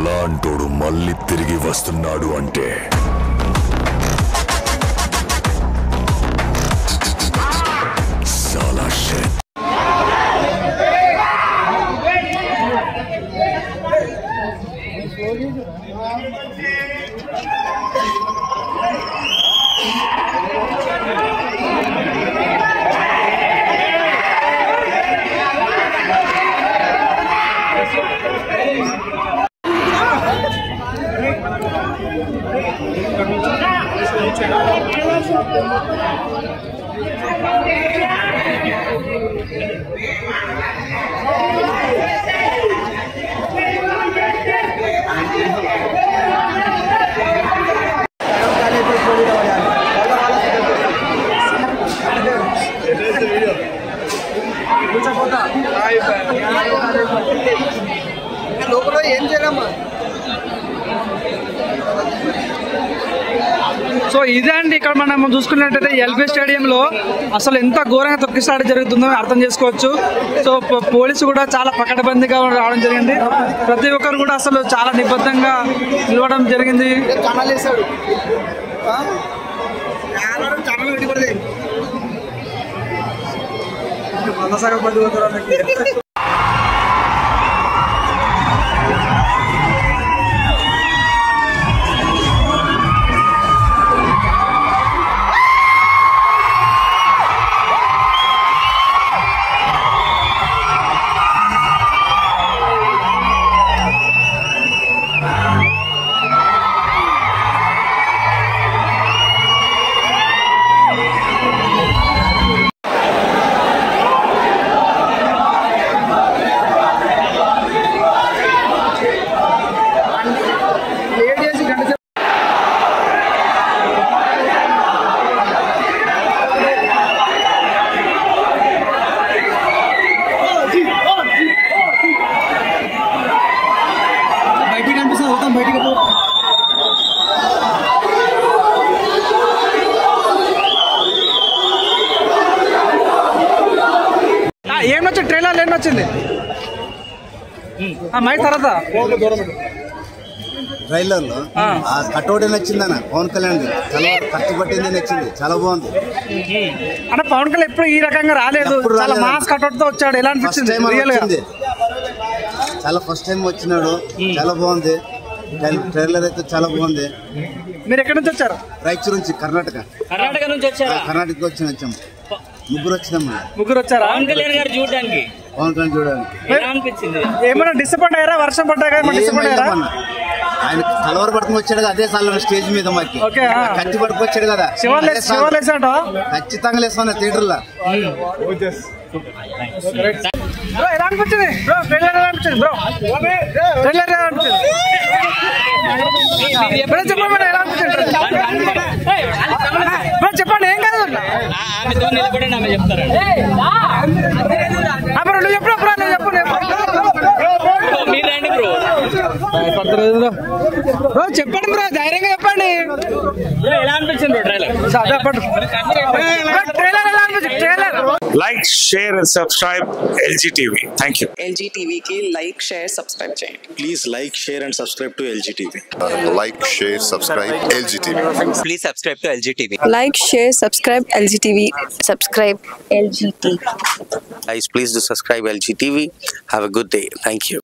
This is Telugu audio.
అలాంటోడు మళ్ళీ తిరిగి వస్తున్నాడు అంటే చాలా షేట్. సో ఇదే అండి ఇక్కడ మనం చూసుకున్నట్టయితే ఎల్బీ స్టేడియంలో అసలు ఎంత ఘోరంగా తొక్కిసాట జరుగుతుందో అర్థం చేసుకోవచ్చు. సో పోలీసు కూడా చాలా పకడ్బందీగా రావడం జరిగింది. ప్రతి ఒక్కరు కూడా అసలు చాలా నిబద్ధంగా నిలవడం జరిగింది. ఏమొచ్చింది ట్రైలర్ ఏమొచ్చింది మై తర్వాత ట్రైలర్ లో కటౌట్ నచ్చిందన్న పవన్ కళ్యాణ్ చాలా కట్టుబట్టింది నచ్చింది, చాలా బాగుంది. అంటే పవన్ కళ్యాణ్ ఎప్పుడు ఈ రకంగా రాలేదు, చాలా మాస్ కటౌట్ తో వచ్చాడు. ఎలా అనిపించింది? చాలా ఫస్ట్ టైం వచ్చినాడు, చాలా బాగుంది. ట్రైలర్ అయితే చాలా బాగుంది. మీరు ఎక్కడి నుంచి వచ్చారు? రాయచూరు నుంచి, కర్ణాటక నుంచి వచ్చారా? కర్ణాటక వచ్చాము, ముగ్గురు వచ్చినాము. ముగ్గురు వచ్చారా? పవన్ కళ్యాణ్ చూడడానికి ఏమైనా డిసప్పాయింట్ అయ్యారా? వర్షం పడ్డాక ఆయన కలవర పట్టుకుని వచ్చాడు కదా, అదే సార్ స్టేజ్ మీద మాకి కత్తి పట్టుకొచ్చాడు కదా, ఖచ్చితంగా లేస్తాను థియేటర్ లో. ఎలా అనిపించింది బ్రో? ట్రైలర్ ఎలా అనిపించింది బ్రో? ట్రైలర్ ఎలా అనిపించింది? చెప్పండి ఎలా అనిపించింది బ్రో? చెప్పండి. ఏం కాదు బ్రో, చెప్పండి బ్రో, ధైర్యంగా చెప్పండి. ఎలా అనిపించింది ట్రైలర్? ఎలా అనిపించింది trailer? Like, share and subscribe LG TV. Thank you. LG TV ki like, share, subscribe cheyandi. Please like, share and subscribe to LG TV. Like, share, subscribe LG TV. Please subscribe to LG TV. Like, share, subscribe LG TV. Subscribe LG TV. Guys, please do subscribe LG TV. Have a good day. Thank you.